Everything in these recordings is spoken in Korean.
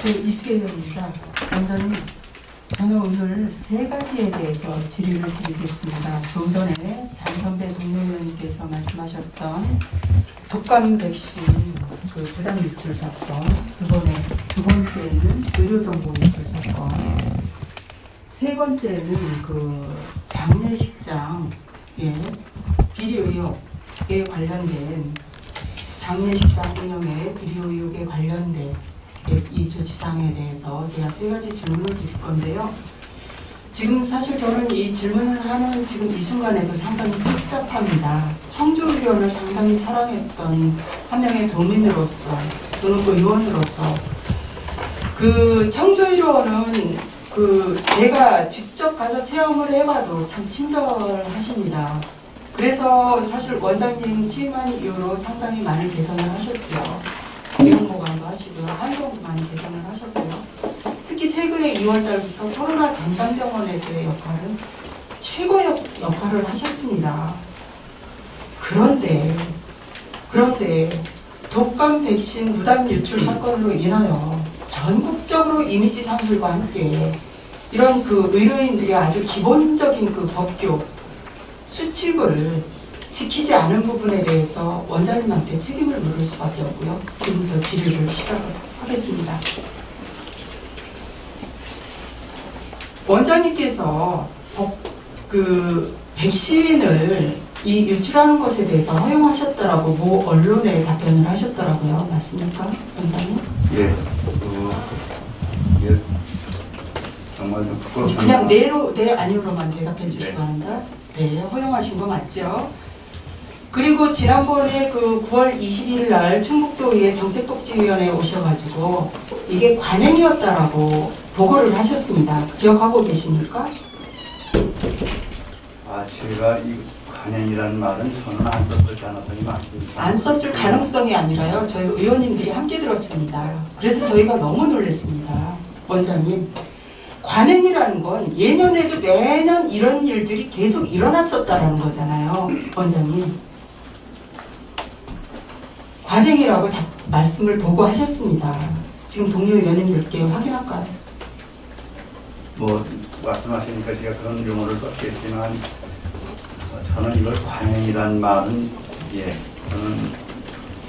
이수경입니다. 원장님, 저는 오늘 세 가지에 대해서 질의를 드리겠습니다. 조금 전에 장선배 동료님께서 말씀하셨던 독감 백신 그 부당 유출 사건, 두 번째는 의료정보 유출 사건, 세 번째는 그 장례식장의 비리 의혹에 관련된 장례식장 운영의 비리 의혹에 관련된 이 조치사항에 대해서 제가 세 가지 질문을 드릴 건데요. 지금 사실 저는 이 질문을 하는 지금 이 순간에도 상당히 복잡합니다. 청주의원을 상당히 사랑했던 한 명의 도민으로서 또는 의원으로서 그 청주의원은 제가 직접 가서 체험을 해봐도 참 친절하십니다. 그래서 사실 원장님 취임한 이후로 상당히 많이 개선을 하셨죠. 비용보강도 하시고요. 환경도 많이 개선을 하셨고요. 특히 최근에 2월달부터 코로나 전담병원에서의 역할은 최고의 역할을 하셨습니다. 그런데 독감 백신 무단 유출 사건으로 인하여 전국적으로 이미지 상실과 함께 이런 그 의료인들이 아주 기본적인 그 법규, 수칙을 지키지 않은 부분에 대해서 원장님한테 책임을 물을 수밖에 없고요. 지금부터 질의를 시작하겠습니다. 원장님께서 백신을 유출하는 것에 대해서 허용하셨더라고 모 언론에 답변을 하셨더라고요. 맞습니까, 원장님? 예. 정말 좀 부끄럽습니다. 그냥 네 아니로만 대답해 주시기 바랍니다. 네, 허용하신 거 맞죠? 그리고 지난번에 그 9월 20일 날 충북도의회 정책복지위원회에 오셔가지고 이게 관행이었다라고 보고를 하셨습니다. 기억하고 계십니까? 제가 이 관행이라는 말은 저는 안 썼지 않았더니 맞습니다. 안 썼을 가능성이 아니라요. 저희 의원님들이 함께 들었습니다. 그래서 저희가 너무 놀랐습니다. 원장님. 관행이라는 건 예년에도 매년 이런 일들이 계속 일어났었다라는 거잖아요. 원장님. 관행이라고 다 말씀을 보고하셨습니다. 지금 동료 의원님들께 확인할까요? 말씀하시니까 제가 그런 용어를 썼겠지만 저는 이걸 관행이라는 말은 저는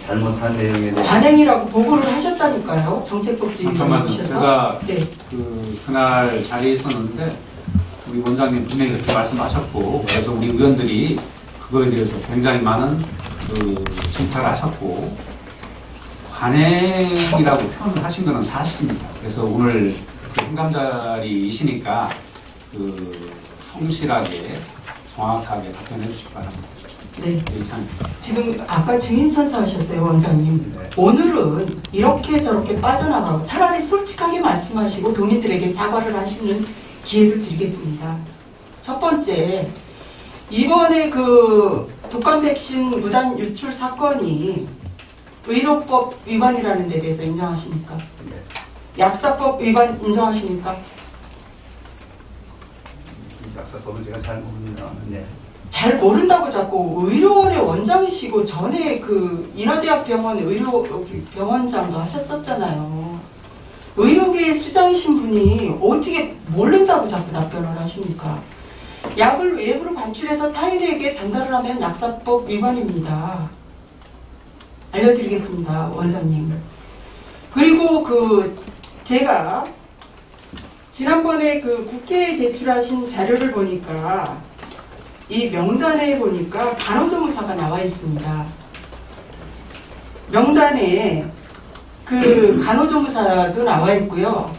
잘못한 내용에 대해 관행이라고 보고를 하셨다니까요. 정책복지위원회에서. 제가 그날 자리에 있었는데 우리 원장님 분명히 그렇게 말씀하셨고, 그래서 우리 의원들이 그거에 대해서 굉장히 많은 질타를 하셨고, 관행이라고 표현을 하신 것은 사실입니다. 그래서 오늘 행감자리이시니까 성실하게 정확하게 답변해 주시기 바랍니다. 네. 지금 아까 증인선서 하셨어요, 원장님. 네. 오늘은 이렇게 저렇게 빠져나가고 차라리 솔직하게 말씀하시고 도민들에게 사과를 하시는 기회를 드리겠습니다. 첫 번째, 이번에 독감 백신 무단 유출 사건이 의료법 위반이라는 데 대해서 인정하십니까? 네. 약사법 위반 인정하십니까? 약사법은 제가 잘 모릅니다. 네. 잘 모른다고 자꾸 의료원의 원장이시고 전에 인하대학병원 병원장도 하셨었잖아요. 의료계의 수장이신 분이 어떻게 모른다고 자꾸 답변을 하십니까? 약을 외부로 반출해서 타인에게 전달을 하면 약사법 위반입니다. 알려드리겠습니다, 원장님. 그리고 제가 지난번에 국회에 제출하신 자료를 보니까 이 명단에 보니까 간호조무사가 나와 있습니다. 명단에 간호조무사도 나와 있고요.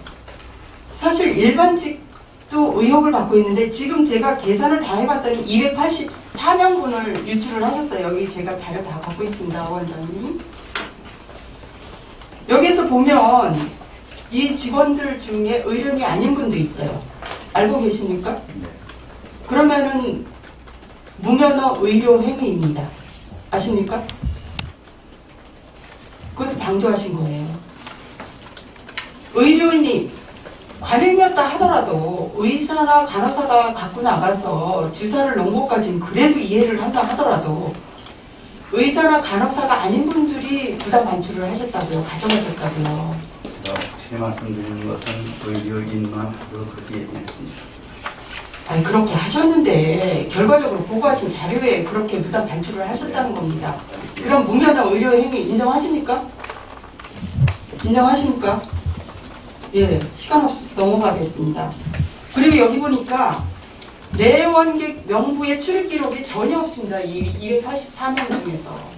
사실 일반직도 의혹을 받고 있는데 지금 제가 계산을 다 해봤더니 284명분을 유출을 하셨어요. 여기 제가 자료 다 갖고 있습니다, 원장님. 여기에서 보면 이 직원들 중에 의료인이 아닌 분도 있어요. 알고 계십니까? 그러면은 무면허 의료 행위입니다. 아십니까? 그것도 방조하신 거예요. 의료인이 관행이었다 하더라도 의사나 간호사가 갖고 나가서 주사를 놓은 것까지는 그래도 이해를 한다 하더라도 의사나 간호사가 아닌 분들이 부당 반출을 하셨다고요. 가져가셨다고요. 제 말씀드리는 것은 의료인만 하도록 그렇게 얘기했습니다. 아니 그렇게 하셨는데 결과적으로 보고하신 자료에 그렇게 무단 반출을 하셨다는 겁니다. 그럼 무면허 의료 행위 인정하십니까? 인정하십니까? 예, 시간 없어서 넘어가겠습니다. 그리고 여기 보니까 내원객 명부의 출입 기록이 전혀 없습니다. 이 284명 중에서.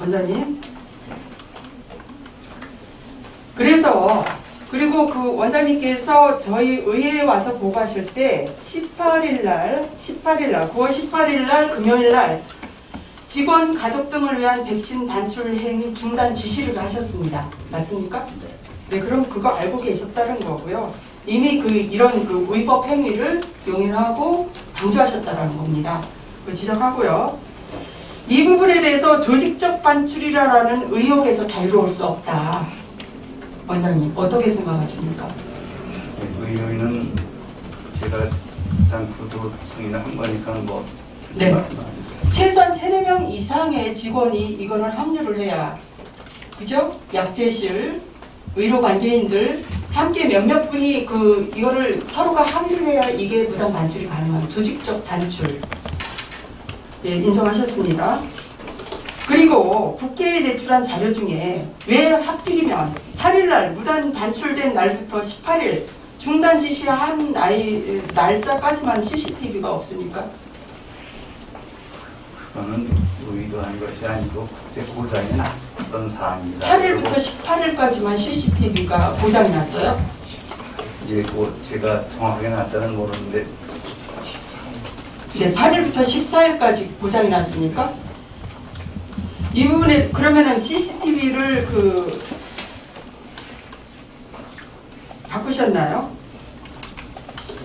원장님. 그래서 그리고 그 원장님께서 저희 의회에 와서 보고하실 때 18일 날 9월 18일 날 금요일 날 직원 가족 등을 위한 백신 반출 행위 중단 지시를 하셨습니다. 맞습니까? 네, 그럼 그거 알고 계셨다는 거고요. 이미 이런 위법 행위를 용인하고 방조하셨다는 겁니다. 그 지적하고요. 이 부분에 대해서 조직적 반출이라는 의혹에서 자유로울 수 없다. 원장님 어떻게 생각하십니까? 네, 의료인은 제가 일단 구도 특성이나 한 거니까 뭐 네. 최소한 3-4명 이상의 직원이 이거는 합류를 해야 그죠? 약제실, 의료 관계인들 함께 몇몇 분이 이거를 서로가 합의를 해야 이게 무단 반출이 가능한 조직적 반출. 예, 인정하셨습니다. 그리고 국회에 제출한 자료 중에 왜 하필이면 8일날 무단 반출된 날부터 18일 중단 지시한 날짜까지만 CCTV가 없습니까? 그거는 의도한 것이 아니고 국제 고장이 났던 사항입니다. 8일부터 18일까지만 CCTV가 고장이 났어요? 예, 제가 정확하게 났다는 모르는데 네, 8일부터 14일까지 고장이 났습니까? 이 부분에 그러면은 CCTV를 바꾸셨나요?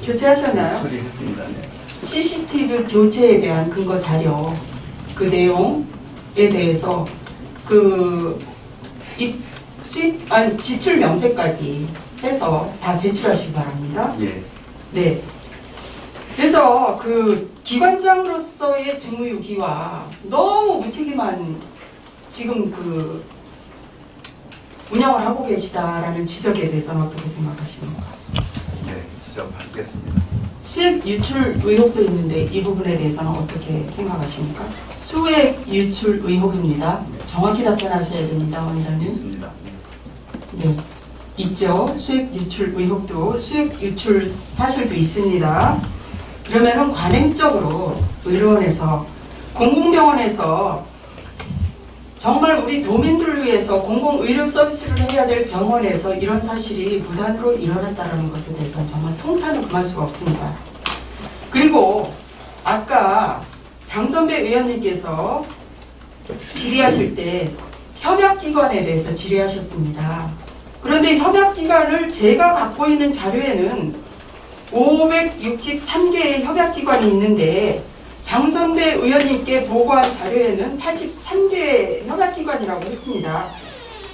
교체하셨나요? 처리했습니다. 네. CCTV 교체에 대한 근거 자료 그 내용에 대해서 지출 명세까지 해서 다 제출하시기 바랍니다. 예. 네. 그래서 기관장으로서의 직무유기와 너무 무책임한 지금 운영을 하고 계시다라는 지적에 대해서는 어떻게 생각하십니까? 네, 지적하겠습니다. 수액 유출 의혹도 있는데 이 부분에 대해서는 어떻게 생각하십니까? 수액 유출 의혹입니다. 정확히 답변하셔야 됩니다, 원장님. 있습니다. 네, 있죠. 수액 유출 의혹도 수액 유출 사실도 있습니다. 그러면은 관행적으로 의료원에서 공공병원에서 정말 우리 도민들을 위해서 공공의료 서비스를 해야 될 병원에서 이런 사실이 무단으로 일어났다는 것에 대해서는 정말 통탄을 금할 수가 없습니다. 그리고 아까 장선배 의원님께서 질의하실 때 협약기관에 대해서 질의하셨습니다. 그런데 협약기관을 제가 갖고 있는 자료에는 563개의 협약기관이 있는데 장선배 의원님께 보고한 자료에는 83개의 협약기관이라고 했습니다.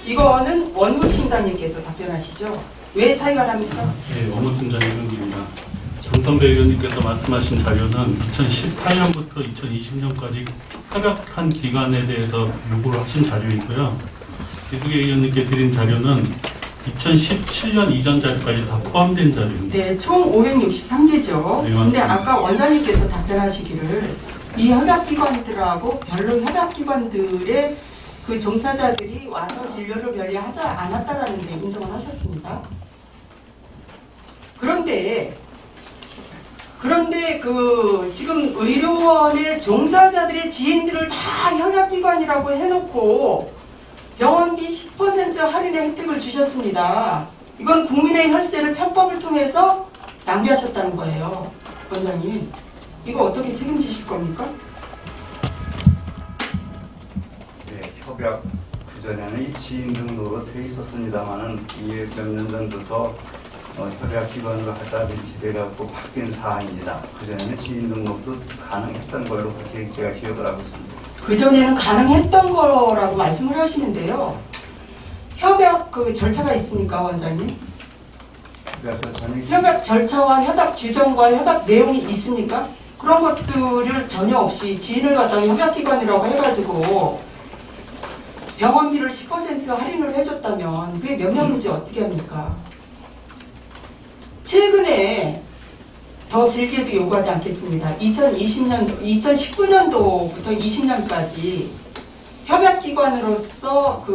이거는 원무팀장님께서 답변하시죠. 왜 차이가 납니까? 네, 원무팀장님 의견입니다. 장선배 의원님께서 말씀하신 자료는 2018년부터 2020년까지 협약한 기관에 대해서 요구를 하신 자료이고요. 이두개 의원님께 드린 자료는 2017년 이전 자료까지 다 포함된 자료입니다. 네, 총 563개죠. 네, 근데 맞습니다. 아까 원장님께서 답변하시기를 이 협약기관들하고 별로 협약기관들의 종사자들이 와서 진료를 별리 하지 않았다라는 데 인정을 하셨습니다. 그런데 지금 의료원의 종사자들의 지인들을 다 협약기관이라고 해놓고 병원비 10% 할인의 혜택을 주셨습니다. 이건 국민의 혈세를 편법을 통해서 낭비하셨다는 거예요. 원장님, 이거 어떻게 책임지실 겁니까? 네, 협약 그전에는 이 지인 등록으로 돼 있었습니다만은 이게 몇 년 전부터 협약 기관으로 하다 이렇게 돼갖고 바뀐 사항입니다. 그전에는 지인 등록도 가능했던 걸로 그렇게 제가 기억을 하고 있습니다. 그전에는 가능했던 거라고 말씀을 하시는데요. 협약 절차가 있습니까, 원장님? 협약 절차와 협약 규정과 협약 내용이 있습니까? 그런 것들을 전혀 없이 지인을 갖다가 협약기관이라고 해가지고 병원비를 10% 할인을 해줬다면 그게 몇 명인지 어떻게 합니까? 최근에 더 길게도 요구하지 않겠습니다. 2019년도부터 20년까지 협약기관으로서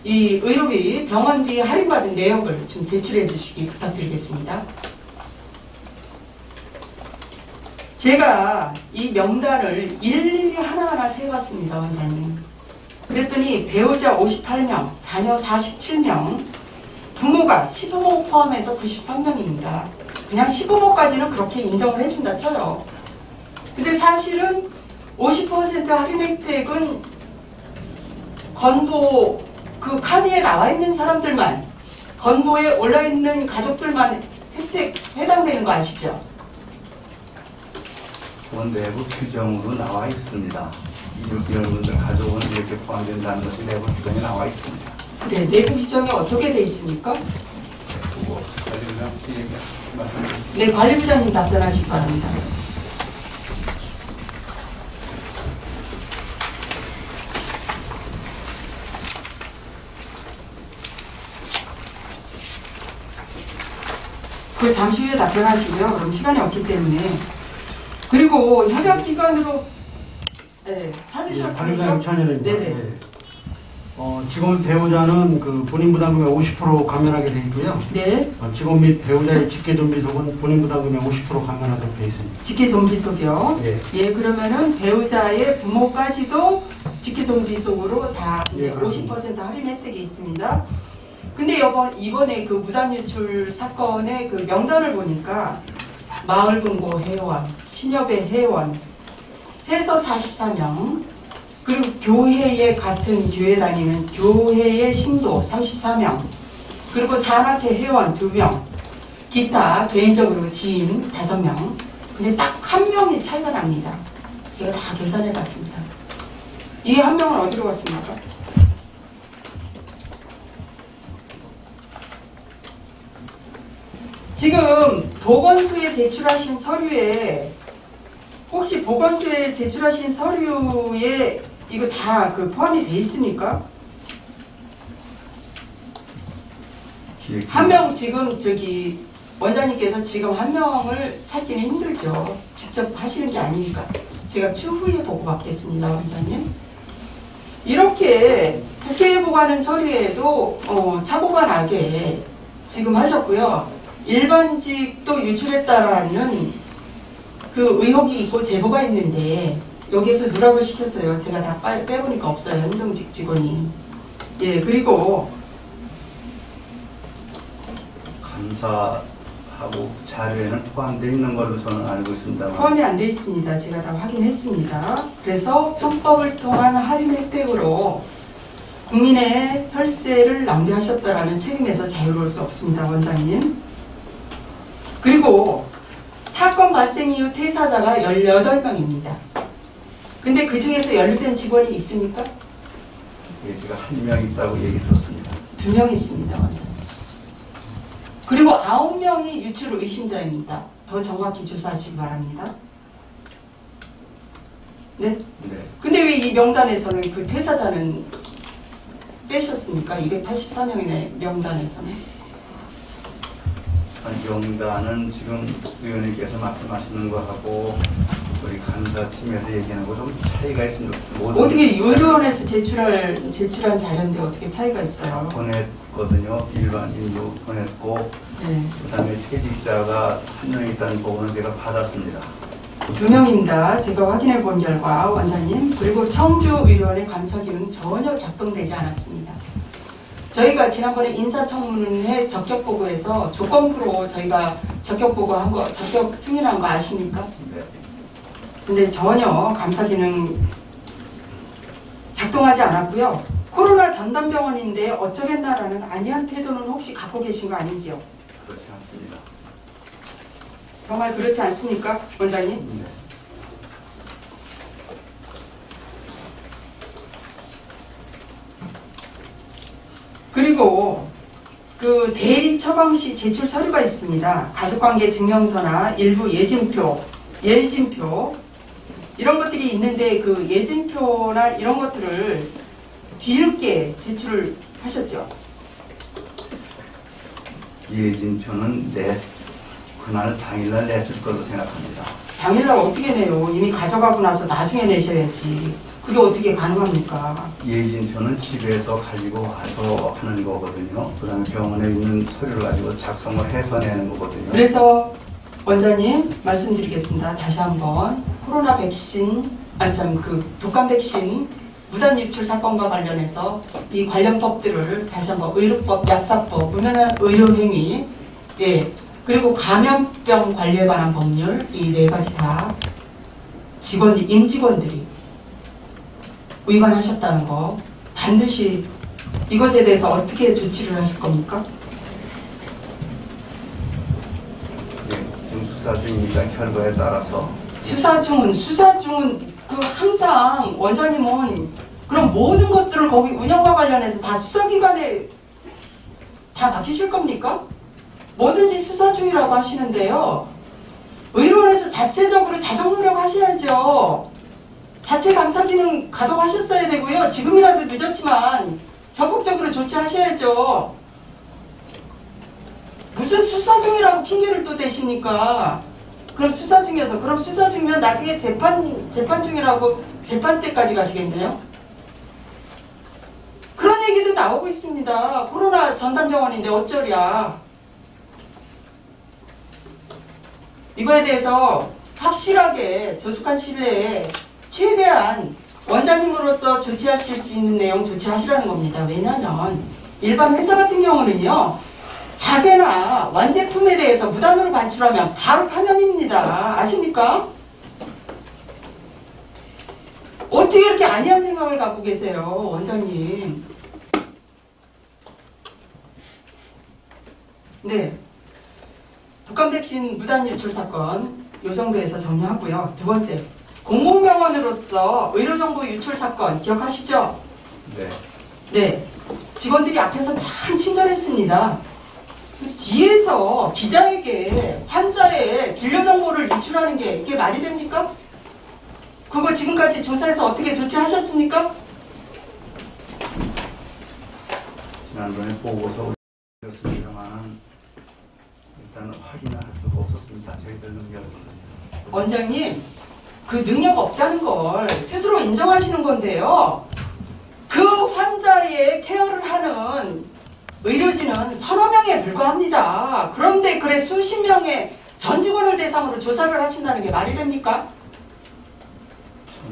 이 의료비, 병원비 할인받은 내역을 좀 제출해 주시기 부탁드리겠습니다. 제가 이 명단을 일일이 하나하나 세봤습니다, 원장님. 그랬더니 배우자 58명, 자녀 47명, 부모가 시부모 포함해서 93명입니다. 그냥 시부모까지는 그렇게 인정을 해준다 쳐요. 근데 사실은 50% 할인 혜택은 건보 그 카드에 나와 있는 사람들만, 건보에 올라 있는 가족들만 혜택 해당되는 거 아시죠? 본 내부 규정으로 나와 있습니다. 이런 분들 가족은 이렇게 포함된다는 것이 내부 규정에 나와 있습니다. 네, 내부 규정이 어떻게 돼 있습니까? 그거 관리부장 말씀해 네, 관리부장님 답변하시기 바랍니다. 그 잠시 후에 답변하시고요. 그럼 시간이 없기 때문에. 그리고 협약기관으로 네, 찾으셨습니까? 관리부장 유찬현입니다. 네네. 네. 직원 배우자는 그 본인 부담금의 50% 감면하게 되어 있고요. 네. 직원 및 배우자의 직계존비속은 본인 부담금의 50% 감면하도록 되어 있습니다. 직계존비속이요? 네. 예, 그러면은 배우자의 부모까지도 직계존비속으로 다 예, 그렇습니다. 50% 할인 혜택이 있습니다. 근데 이번에 그 무단유출 사건의 그 명단을 보니까 마을금고 회원, 신협의 회원 해서 44명, 그리고 교회에 같은 교회 다니는 교회의 신도 34명, 그리고 산악회 회원 2명, 기타 개인적으로 지인 5명. 근데 딱 한 명이 차이가 납니다. 제가 다 계산해 봤습니다. 이 한 명은 어디로 갔습니까? 지금 보건소에 제출하신 서류에, 혹시 보건소에 제출하신 서류에 이거 다 그 포함이 돼 있습니까? 한 명 지금 원장님께서 지금 한 명을 찾기는 힘들죠. 직접 하시는 게 아니니까. 제가 추후에 보고받겠습니다, 원장님. 이렇게 국회에 보고하는 서류에도 착오가 나게 지금 하셨고요. 일반직도 유출했다라는 그 의혹이 있고 제보가 있는데 여기에서 누락을 시켰어요. 제가 다 빼보니까 없어요. 행정직 직원이. 예, 그리고 감사하고 자료에는 포함되어 있는 걸로 저는 알고 있습니다만 포함이 안 돼 있습니다. 제가 다 확인했습니다. 그래서 편법을 통한 할인 혜택으로 국민의 혈세를 낭비하셨다라는 책임에서 자유로울 수 없습니다, 원장님. 그리고 사건 발생 이후 퇴사자가 18명입니다. 근데 그 중에서 연루된 직원이 있습니까? 예, 제가 한 명 있다고 얘기 들었습니다. 2명 있습니다, 원장님. 그리고 9명이 유출 의심자입니다. 더 정확히 조사하시기 바랍니다. 네? 네. 근데 왜 이 명단에서는 그 퇴사자는 빼셨습니까? 284명의 명단에서는. 명단은 지금 의원님께서 말씀하시는 거하고 우리 감사팀에서 얘기하는 거 좀 차이가 있습니다. 어떻게 의료원에서 제출한 자료인데 어떻게 차이가 있어요? 보냈거든요. 일반인도 보냈고 네. 그다음에 퇴직자가 한 명 있다는 보고는 제가 받았습니다. 2명입니다. 제가 확인해 본 결과, 원장님. 그리고 청주의료원의 감사기는 전혀 작동되지 않았습니다. 저희가 지난번에 인사청문회 적격보고에서 조건부로 저희가 적격보고한 거, 적격 승인한 거 아십니까? 네. 근데 전혀 감사기능 작동하지 않았고요. 코로나 전담병원인데 어쩌겠나라는 안이한 태도는 혹시 갖고 계신 거 아닌지요? 그렇지 않습니다. 정말 그렇지 않습니까, 원장님? 네. 그리고 그 대리 처방 시 제출 서류가 있습니다. 가족관계 증명서나 일부 예진표 이런 것들이 있는데 그 예진표나 이런 것들을 뒤늦게 제출을 하셨죠. 이해진표는 그날 당일날 냈을 거로 생각합니다. 당일날 어떻게 내요? 이미 가져가고 나서 나중에 내셔야지. 그게 어떻게 가능합니까? 이해진표는 집에서 가지고 와서 하는 거거든요. 그 다음에 병원에 있는 서류를 가지고 작성을 해서 내는 거거든요. 그래서 원장님 말씀드리겠습니다. 다시 한번 코로나 백신, 독감 백신 무단 유출 사건과 관련해서 이 관련 법들을 다시 한번 의료법, 약사법, 무면한 의료행위, 예, 그리고 감염병 관리에 관한 법률 이 네 가지 다 임직원들이 위반하셨다는 거 반드시 이것에 대해서 어떻게 조치를 하실 겁니까? 예, 지금 수사 중이니까 결과에 따라서 수사 중은 그 항상 원장님은 그럼 모든 것들을 거기 운영과 관련해서 다 수사기관에 다 맡기실 겁니까? 뭐든지 수사 중이라고 하시는데요. 의료원에서 자체적으로 자정 노력하셔야죠. 자체 감사 기능 가동하셨어야 되고요. 지금이라도 늦었지만 적극적으로 조치하셔야죠. 무슨 수사 중이라고 핑계를 또 대십니까? 그럼 수사 중이면 나중에 재판 중이라고 재판 때까지 가시겠네요? 그런 얘기도 나오고 있습니다. 코로나 전담병원인데 어쩌랴. 이거에 대해서 확실하게 조속한 시일 내에 최대한 원장님으로서 조치하실 수 있는 내용 조치하시라는 겁니다. 왜냐하면 일반 회사 같은 경우는요. 자재나 완제품에 대해서 무단으로 반출하면 바로 파면입니다. 아십니까? 어떻게 이렇게 안이한 생각을 갖고 계세요, 원장님? 네. 독감 백신 무단 유출 사건 이 정도에서 정리하고요. 두 번째, 공공병원으로서 의료정보 유출 사건 기억하시죠? 네. 네. 직원들이 앞에서 참 친절했습니다. 뒤에서 기자에게 환자의 진료 정보를 유출하는 게 이게 말이 됩니까? 그거 지금까지 조사해서 어떻게 조치하셨습니까? 지난번에 보고서 올렸습니다만 일단 확인을 할 수가 없었습니다. 저희들 능력은. 원장님, 그 능력 없다는 걸 스스로 인정하시는 건데요. 그 환자의 케어를 하는 의료진은 서너 명에 불과합니다. 그런데 그래 수십 명의 전 직원을 대상으로 조사를 하신다는 게 말이 됩니까?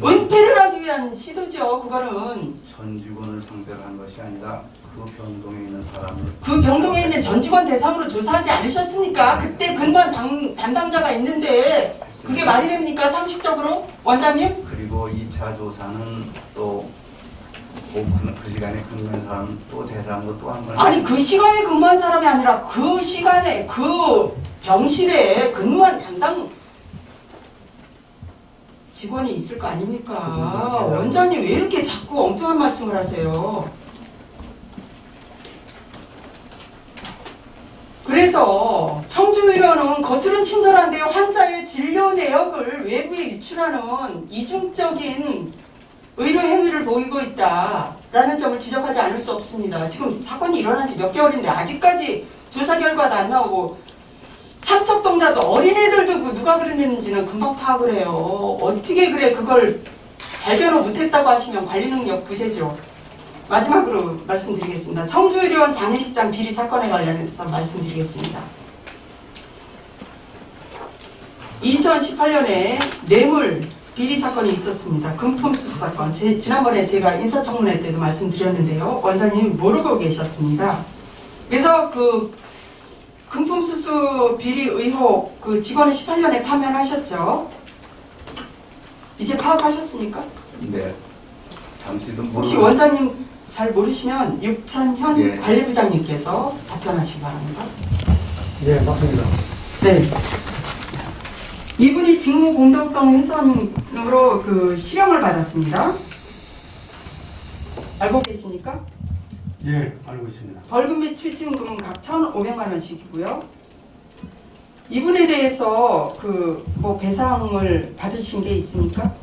은폐를 하기 위한 시도죠. 그거는. 전 직원을 상대로 한 것이 아니라 그 병동에 있는 사람을. 그 병동에 있는 전 직원 대상으로 조사하지 않으셨습니까? 그때 근무한 담당자가 있는데 그게 말이 됩니까? 상식적으로? 원장님? 그리고 2차 조사는 또 그 시간에 근무한 사람 또 대상으로 또 한 번. 아니 그 시간에 근무한 사람이 아니라 그 시간에 그 병실에 근무한 담당 직원이 있을 거 아닙니까? 원장님 왜 이렇게 자꾸 엉뚱한 말씀을 하세요? 그래서 청주의료는 겉으로는 친절한데 환자의 진료 내역을 외부에 유출하는 이중적인 의료 행위를 보이고 있다라는 점을 지적하지 않을 수 없습니다. 지금 사건이 일어난 지 몇 개월인데 아직까지 조사 결과도 안 나오고 삼척동자도 어린애들도 누가 그랬는지는 금방 파악을 해요. 어떻게 그래 그걸 발견을 못했다고 하시면 관리능력 부재죠. 마지막으로 말씀드리겠습니다. 청주의료원 장례식장 비리 사건에 관련해서 말씀드리겠습니다. 2018년에 뇌물 비리 사건이 있었습니다. 금품수수 사건. 지난번에 제가 인사청문회 때도 말씀드렸는데요. 원장님이 모르고 계셨습니다. 그래서 그 금품수수 비리 의혹 그 직원을 18년에 파면하셨죠. 이제 파악하셨습니까? 네. 당시도 혹시 원장님 잘 모르시면 육찬현 예. 관리부장님께서 답변하시기 바랍니다. 네, 맞습니다. 네. 이분이 직무 공정성 훼손으로 그 실형을 받았습니다. 알고 계십니까? 예, 알고 있습니다. 벌금 및 추징금 각 1,500만 원씩이고요. 이분에 대해서 그 뭐 배상을 받으신 게 있습니까?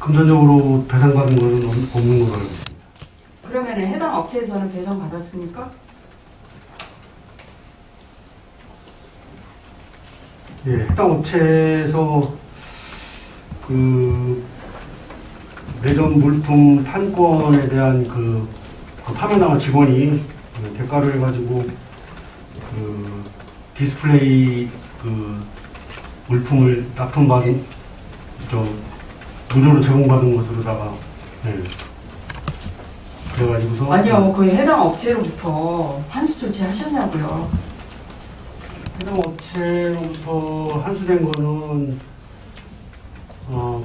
금전적으로 배상받은 거는 없는 걸로 알고 있습니다. 그러면 해당 업체에서는 배상 받았습니까? 예, 해당 업체에서 그 매점 물품 판권에 대한 그 판매 나간 직원이 대가를 해가지고 그 디스플레이 그 물품을 납품받은 무료로 제공받은 것으로다가 그래가지고서 아니요, 그 해당 업체로부터 환수 조치 하셨냐고요. 해당 업체로부터 환수된 거는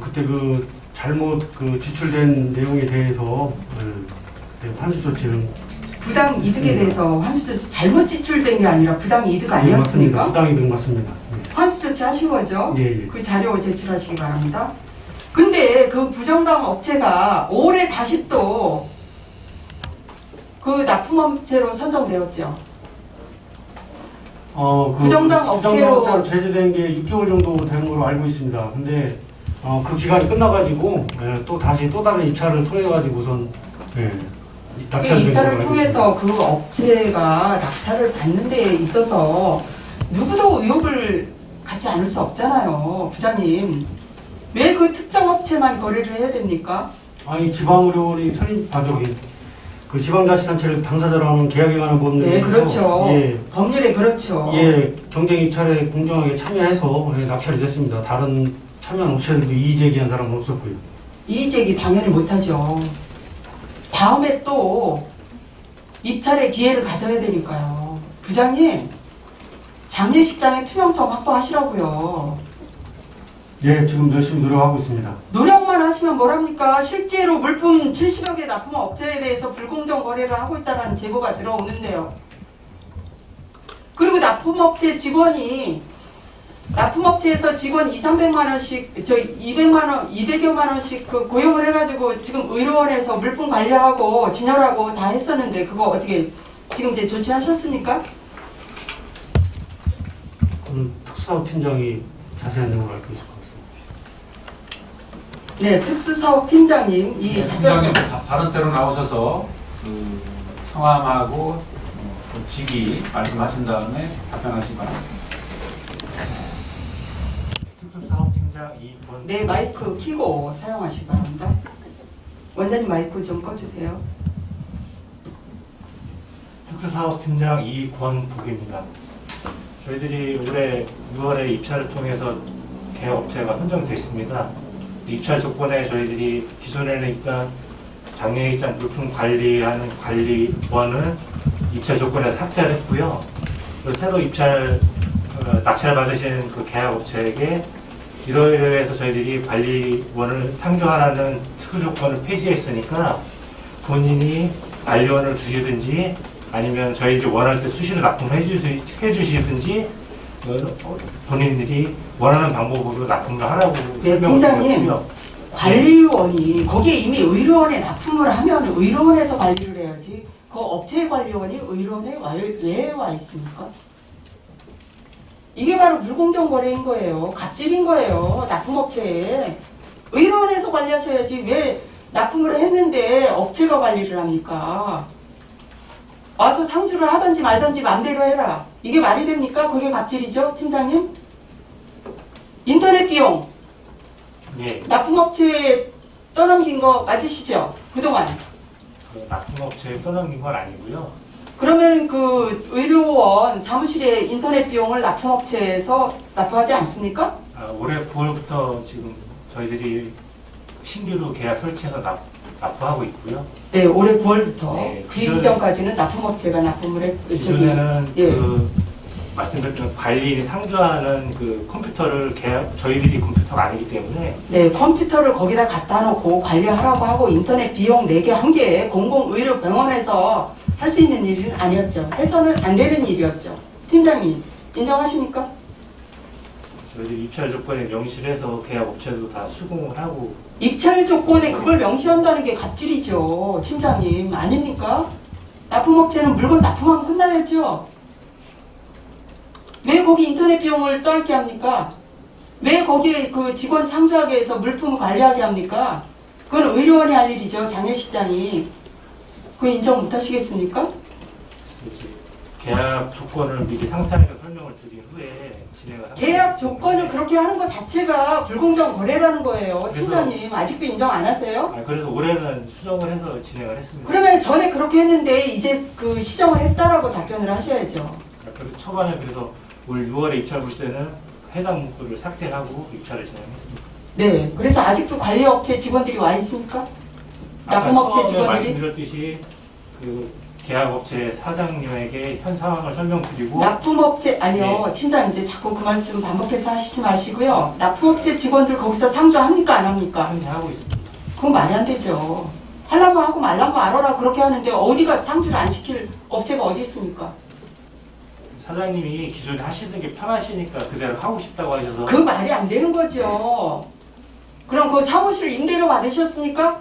그때 그 잘못 그 지출된 내용에 대해서 그때 환수 조치는 부당 이득에 대해서 환수 조치 잘못 지출된 게 아니라 부당 이득 예, 아니었습니까? 맞습니다. 부당 이득 맞습니다. 예. 환수 조치 하신 거죠? 예, 예. 그 자료 제출하시기 바랍니다. 근데 그 부정당 업체가 올해 다시 또 그 납품업체로 선정되었죠. 그 부정당 업체로 제재된 게 6개월 정도 된 걸로 알고 있습니다. 근데 그 기간이 끝나가지고 또 다시 또 다른 입찰을 통해 가지고선 그 낙찰된 입찰을 걸로 알고 통해서 그 업체가 낙찰을 받는 데 있어서 누구도 의혹을 갖지 않을 수 없잖아요, 부장님. 왜 그 특정 업체만 거래를 해야 됩니까? 아니 지방의료원이 그 지방자치단체를 당사자로 하는 계약에 관한 법률에 네, 그렇죠. 예, 법률에 그렇죠. 예, 경쟁 입찰에 공정하게 참여해서 낙찰이 됐습니다. 다른 참여한 업체들도 이의 제기한 사람은 없었고요. 이의제기 당연히 못하죠. 다음에 또 입찰의 기회를 가져야 되니까요. 부장님, 장례식장의 투명성 확보하시라고요. 예, 지금 열심히 노력하고 있습니다. 노력만 하시면 뭐랍니까? 실제로 물품 70여 개 납품 업체에 대해서 불공정 거래를 하고 있다는 제보가 들어오는데요. 그리고 납품업체 직원이 납품업체에서 직원 200~300만 원씩, 200여만 원씩 그 고용을 해가지고 지금 의료원에서 물품 관리하고 진열하고 다 했었는데 그거 어떻게 지금 이제 조치하셨습니까? 오늘 특수사업팀장이 자세한 내용을 알고 있을 것 같습니다. 네, 특수사업 팀장님, 이 팀장님 다른 때로 나오셔서 그 성함하고 그 직위 말씀하신 다음에 답변하시기 바랍니다. 특수사업팀장 이권. 네, 마이크 켜고 사용하시기 바랍니다. 원장님 마이크 좀 꺼주세요. 특수사업팀장 이권복입니다. 저희들이 올해 6월에 입찰을 통해서 계약업체가 선정됐습니다. 입찰 조건에 저희들이 기존에는 일단 장례식장 물품 관리하는 관리원을 입찰 조건에서 삭제를 했고요. 그리고 새로 낙찰 받으신 그 계약업체에게 이러이러해서 저희들이 관리원을 상주하라는 특수 조건을 폐지했으니까 본인이 관리원을 두시든지 아니면 저희들이 원할 때 수시로 납품해 주시든지 본인들이 원하는 방법으로 납품을 하라고 네, 설명을 팀장님. 드렸고요. 관리원이 거기에 이미 의료원에 납품을 하면 의료원에서 관리를 해야지 그 업체 관리원이 의료원에 왜 와 있습니까? 이게 바로 불공정 거래인 거예요. 갑질인 거예요. 납품업체에. 의료원에서 관리하셔야지 왜 납품을 했는데 업체가 관리를 합니까? 와서 상주를 하든지 말든지 마음대로 해라. 이게 말이 됩니까? 그게 갑질이죠, 팀장님? 인터넷 비용 예, 납품업체에 떠넘긴 거 맞으시죠? 그동안. 그 납품업체에 떠넘긴 건 아니고요. 그러면 그 의료원 사무실에 인터넷 비용을 납품업체에서 납부하지 않습니까? 올해 9월부터 지금 저희들이 신규로 계약 설치해서 납부하고 있고요. 네, 올해 9월부터. 네, 그 이전까지는 납품업체가 납품을 했고. 기존에는 예. 그 말씀드렸던 관리인이 상주하는 그 컴퓨터를 저희들이 컴퓨터가 아니기 때문에 네, 컴퓨터를 거기다 갖다 놓고 관리하라고 하고 인터넷 비용 내게 한 게 공공의료병원에서 할 수 있는 일은 아니었죠. 해서는 안 되는 일이었죠. 팀장님, 인정하십니까? 저희들이 입찰 조건에 명시해서 계약 업체도 다 수긍을 하고 입찰 조건에 그걸 명시한다는 게 갑질이죠. 팀장님, 아닙니까? 납품업체는 물건 납품하면 끝나야죠. 왜 거기 인터넷 비용을 떠안게 합니까? 왜 거기에 그 직원 상주하게 해서 물품을 관리하게 합니까? 그건 의료원이 할 일이죠. 장례식장이. 그거 인정 못 하시겠습니까? 이제 계약 조건을 미리 상세하게 설명을 드린 후에 진행을 하고 계약 있기 조건을 때문에 그렇게 하는 것 자체가 불공정 거래라는 거예요. 그래서- 팀장님 아직도 인정 안 하세요? 그래서 올해는 수정을 해서 진행을 했습니다. 그러면 전에 그렇게 했는데 이제 그 시정을 했다라고 답변을 하셔야죠. 그래서 초반에 그래서 올 6월에 입찰 볼 때는 해당 문구를 삭제하고 입찰을 진행했습니다. 네. 그래서 아직도 관리업체 직원들이 와 있습니까? 납품업체 처음에 직원들이? 말씀드렸듯이 그 계약업체 사장님에게 현 상황을 설명드리고 납품업체 아니요. 팀장 이제 자꾸 그 말씀 반복해서 하시지 마시고요. 납품업체 직원들 거기서 상주합니까 안 합니까? 하고 있습니다. 그건 말이 안 되죠. 하려면 하고 말라면 말아라 그렇게 하는데 어디가 상주를 안 시킬 업체가 어디 있습니까? 사장님이 기존에 하시는 게 편하시니까 그대로 하고 싶다고 하셔서 그 말이 안 되는 거죠. 그럼 그 사무실 임대료 받으셨습니까?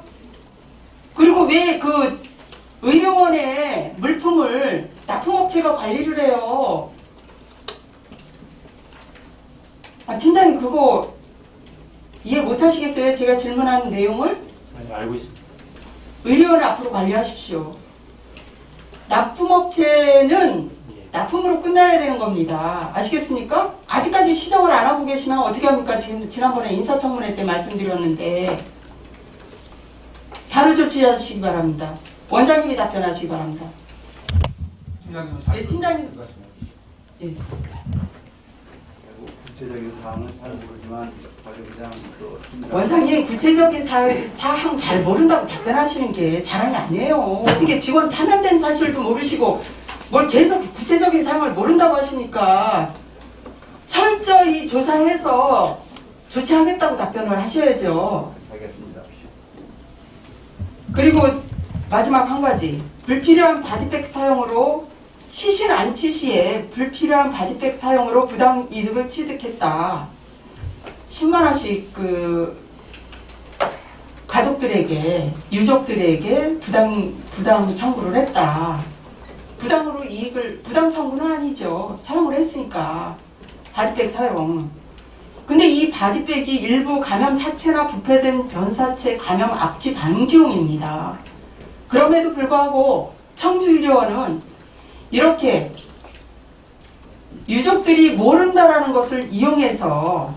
그리고 왜 그 의료원의 물품을 납품업체가 관리를 해요? 팀장님 그거 이해 못 하시겠어요? 제가 질문한 내용을? 많이 알고 있습니다. 의료원 앞으로 관리하십시오. 납품업체는 예. 납품으로 끝나야 되는 겁니다. 아시겠습니까? 아직까지 시정을 안 하고 계시면 어떻게 합니까? 지난번에 인사청문회 때 말씀드렸는데 바로 조치하시기 바랍니다. 원장님이 답변하시기 바랍니다. 팀장님은 네, 팀장님. 예. 구체적인 사항은 잘 모르지만 과장부장 또 팀장 원장님 구체적인 사항 잘 모른다고 답변하시는 게 자랑이 아니에요. 어떻게 직원 파면된 사실도 모르시고 뭘 계속 구체적인 사항을 모른다고 하시니까 철저히 조사해서 조치하겠다고 답변을 하셔야죠. 하겠습니다. 그리고 마지막 한 가지. 불필요한 바디백 사용으로 시신 안치 시에 불필요한 바디백 사용으로 부당 이득을 취득했다. 10만 원씩 그 가족들에게 유족들에게 부당 청구를 했다. 부당으로 이익을 부당 청구는 아니죠. 사용을 했으니까 바디백 사용. 근데 이 바디백이 일부 감염 사체나 부패된 변사체 감염 악취 방지용입니다. 그럼에도 불구하고 청주의료원은 이렇게 유족들이 모른다라는 것을 이용해서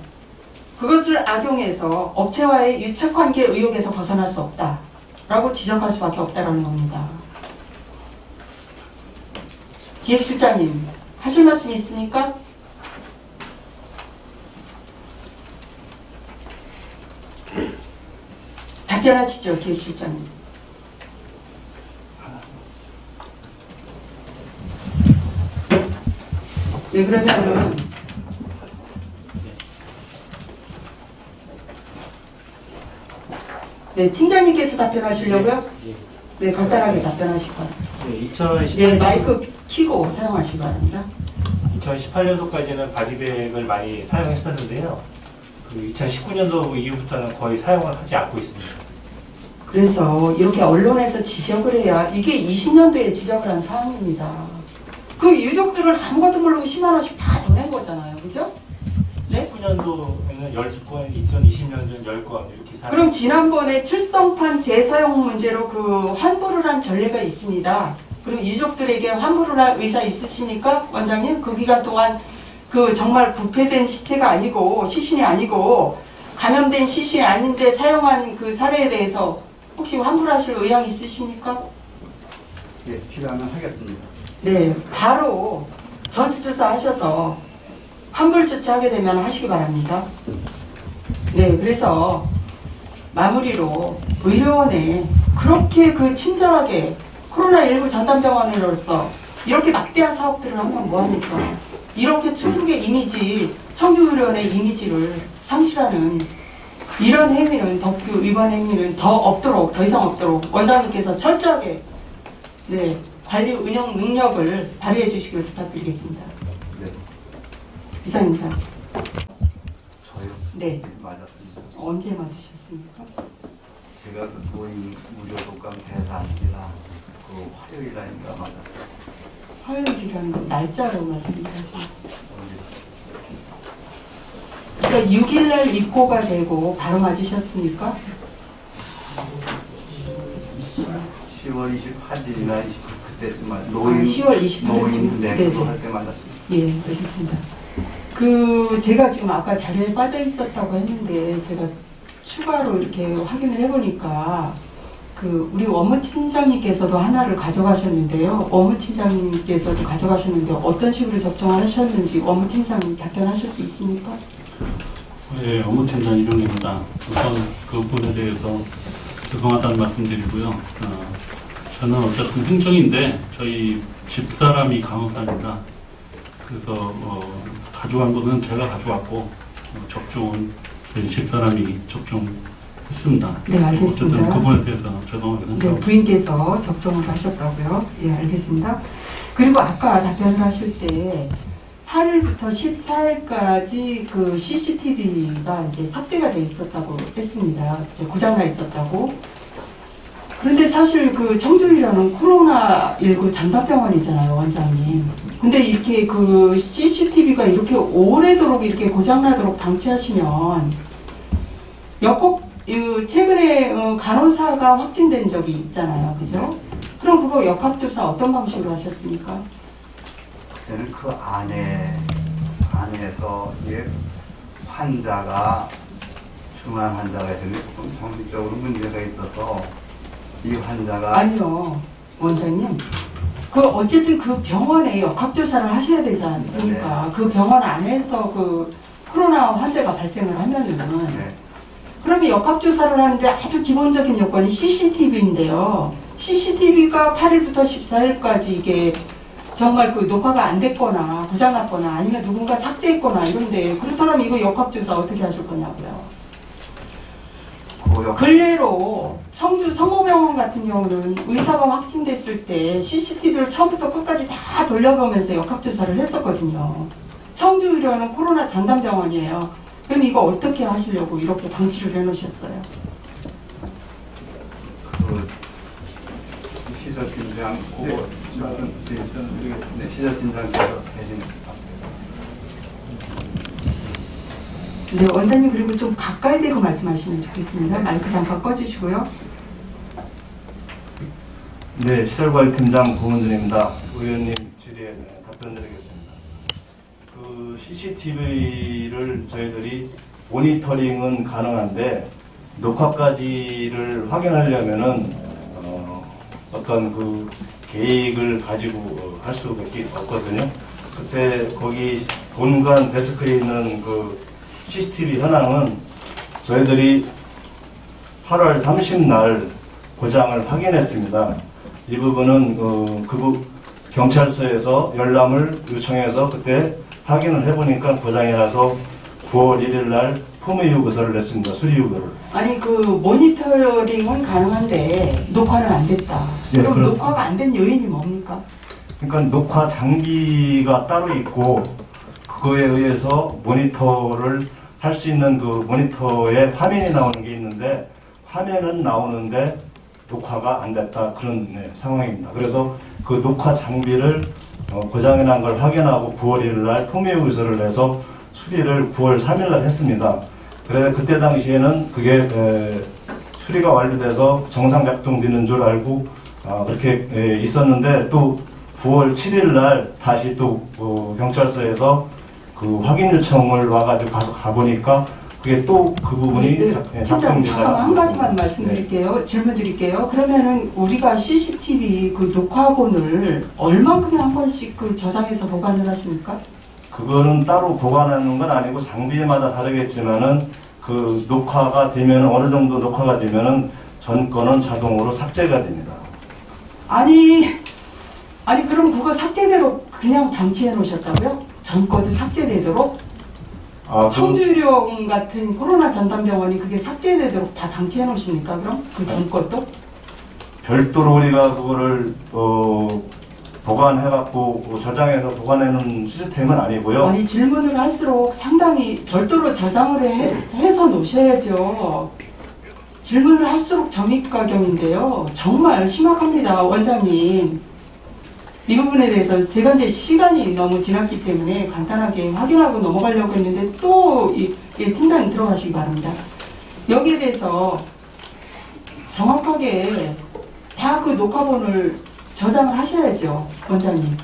그것을 악용해서 업체와의 유착관계 의혹에서 벗어날 수 없다라고 지적할 수밖에 없다라는 겁니다. 기획실장님 하실 말씀 있습니까? 답변하시죠, 기획실장님. 네, 그러면은 네, 팀장님께서 답변하시려고요? 네, 간단하게 답변하실 거예요. 네, 2018년, 네, 마이크 켜고 사용하시기 바랍니다. 2018년도까지는 바디백을 많이 사용했었는데요. 그 2019년도 이후부터는 거의 사용을 하지 않고 있습니다. 그래서 이렇게 언론에서 지적을 해야 이게 20년도에 지적을 한 사항입니다. 그 유족들은 아무것도 모르고 10만 원씩 다 더 낸 거잖아요. 그죠? 네? 19년도에는 10건, 2020년도에는 10건 이렇게 사용. 그럼 지난번에 칠성판 재사용 문제로 그 환불을 한 전례가 있습니다. 그럼 유족들에게 환불을 할 의사 있으십니까? 원장님? 그 기간 동안 그 정말 부패된 시체가 아니고 시신이 아니고 감염된 시신이 아닌데 사용한 그 사례에 대해서 혹시 환불하실 의향 있으십니까? 예, 필요하면 하겠습니다. 네, 바로 전수조사 하셔서 환불 조치하게 되면 하시기 바랍니다. 네, 그래서 마무리로 의료원에 그렇게 그 친절하게 코로나19 전담병원으로서 이렇게 막대한 사업들을 하면 뭐합니까? 이렇게 충북의 이미지, 청주의료원의 이미지를 상실하는 이런 행위는 법규 위반 행위는 더 이상 없도록 원장님께서 철저하게 네, 관리 운영 능력을 발휘해 주시길 부탁드리겠습니다. 네, 이상입니다. 저요. 네. 맞았습니다. 언제 맞으셨습니까? 제가 그 도인 무료 독감 대상이나 그 화요일 날인가 맞았어요. 화요일이라는 날짜로 말씀하시는 언제 그러니까 6일날 입고가 되고 바로 맞으셨습니까? 10월 28일이나 그때쯤 10월 28일 노인 네, 할 때 만났습니다. 예, 알겠습니다. 제가 지금 아까 자료에 빠져 있었다고 했는데 제가 추가로 이렇게 확인을 해보니까 우리 업무팀장님께서도 하나를 가져가셨는데요. 업무팀장님께서도 가져가셨는데 어떤 식으로 접종하셨는지 업무팀장님 답변하실 수 있습니까? 네, 업무팀장 이종입니다. 우선 그 부분에 대해서 죄송하다는 말씀드리고요. 저는 어쨌든 행정인데 저희 집사람이 간호사입니다. 그래서 가져간 거는 제가 가져왔고 접종은 저희 집사람이 접종했습니다. 네, 알겠습니다. 어쨌든 그 부분에 대해서 죄송하게 네, 생각합니다. 부인께서 접종을 하셨다고요? 예, 알겠습니다. 그리고 아까 답변을 하실 때 8일부터 14일까지 그 CCTV가 이제 삭제가 돼 있었다고 했습니다. 이제 고장나 있었다고. 그런데 사실 그 청주의료는 코로나19 전담병원이잖아요, 원장님. 근데 이렇게 그 CCTV가 이렇게 오래도록 이렇게 고장나도록 방치하시면 최근에 간호사가 확진된 적이 있잖아요, 그죠? 그럼 그거 역학조사 어떤 방식으로 하셨습니까? 그때는 그 안에서 환자가 중환 환자가 있는데 조금 정신적으로 문제가 있어서 이 환자가 아니요, 원장님. 어쨌든 그 병원에 역학조사를 하셔야 되지 않습니까? 네. 그 병원 안에서 코로나 환자가 발생을 하면은. 네. 그러면 역학조사를 하는데 아주 기본적인 요건이 CCTV인데요. CCTV가 8일부터 14일까지 이게 정말 녹화가 안 됐거나 고장났거나 아니면 누군가 삭제했거나 이런데 그렇다면 이거 역학조사 어떻게 하실 거냐고요. 근래로 청주 성모병원 같은 경우는 의사가 확진됐을 때 CCTV를 처음부터 끝까지 다 돌려보면서 역학조사를 했었거든요. 청주의료는 코로나 전담병원이에요. 그럼 이거 어떻게 하시려고 이렇게 방치를 해놓으셨어요? 시설팀장 시설팀장께서 해주십니다. 네, 원장님 그리고 좀 가까이 대고 말씀하시면 좋겠습니다. 마이크 잠깐 꺼주시고요. 네, 시설관리팀장 고문준입니다. 의원님 질의에 답변드리겠습니다. 그 CCTV를 저희들이 모니터링은 가능한데 녹화까지를 확인하려면은 어떤 그 계획을 가지고 할 수밖에 없거든요. 그때 거기 본관 데스크에 있는 그 CCTV 현황은 저희들이 8월 30날 고장을 확인했습니다. 이 부분은 경찰서에서 열람을 요청해서 그때 확인을 해보니까 고장이라서 9월 1일 날 품위 요구서를 냈습니다. 수리 요구를. 아니 모니터링은 가능한데 녹화는 안 됐다. 예, 그럼 그렇습니다. 녹화가 안 된 요인이 뭡니까? 그러니까 녹화 장비가 따로 있고 그거에 의해서 모니터를 할 수 있는 그 모니터에 화면이 나오는 게 있는데 화면은 나오는데 녹화가 안 됐다 그런 상황입니다. 그래서 그 녹화 장비를 고장이 난 걸 확인하고 9월 1일 날 품위요구서를 내서 수리를 9월 3일 날 했습니다. 그래서 그때 당시에는 그게 수리가 완료돼서 정상 작동되는 줄 알고 그렇게 있었는데 또 9월 7일 날 다시 또 경찰서에서 그 확인 요청을 와가지고 가보니까 그게 또 그 부분이 팀장 잠깐만 한 가지만 말씀드릴게요. 질문 드릴게요. 그러면은 우리가 CCTV 그 녹화본을 얼마큼에 한 번씩 저장해서 보관을 하십니까? 그거는 따로 보관하는 건 아니고 장비마다 다르겠지만은 그 녹화가 되면 어느 정도 녹화가 되면은 전 거는 자동으로 삭제가 됩니다. 아니 그럼 그거 삭제대로 그냥 방치해 놓으셨다고요? 전 거도 삭제되도록? 청주의료원 같은 코로나 전담병원이 그게 삭제되도록 다 방치해 놓으십니까? 그럼 그 전 것도? 별도로 우리가 그거를 보관해갖고 저장해서 보관해놓은 시스템은 아니고요. 아니 질문을 할수록 상당히 별도로 저장을 해서 놓으셔야죠. 질문을 할수록 점입가경인데요. 정말 심각합니다, 원장님. 이 부분에 대해서 제가 이제 시간이 너무 지났기 때문에 간단하게 확인하고 넘어가려고 했는데 또 팀장님 들어가시기 바랍니다. 여기에 대해서 정확하게 다 그 녹화본을 저장을 하셔야죠, 원장님.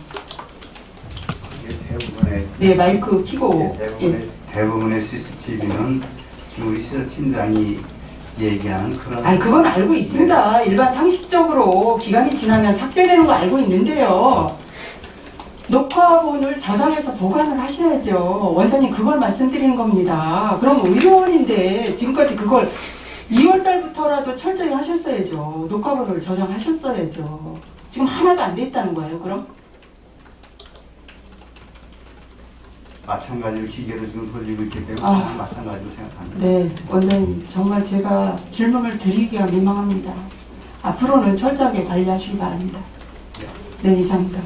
대부분의 네, 마이크 켜고. 대부분의 CCTV는 지금 우리 시사팀장이 얘기하는 그런. 아니, 그건 알고 있습니다. 일반 상식적으로 기간이 지나면 삭제되는 거 알고 있는데요. 녹화본을 저장해서 보관을 하셔야죠. 원장님, 그걸 말씀드리는 겁니다. 그럼 의료원인데 지금까지 그걸 2월 달부터라도 철저히 하셨어야죠. 녹화본을 저장하셨어야죠. 지금 하나도 안 돼 있다는 거예요, 그럼? 마찬가지로 기계를 지금 돌리고 있기 때문에 아. 마찬가지로 생각합니다. 네, 원장님, 정말 제가 질문을 드리기가 민망합니다. 앞으로는 철저하게 관리하시기 바랍니다. 네, 이상입니다.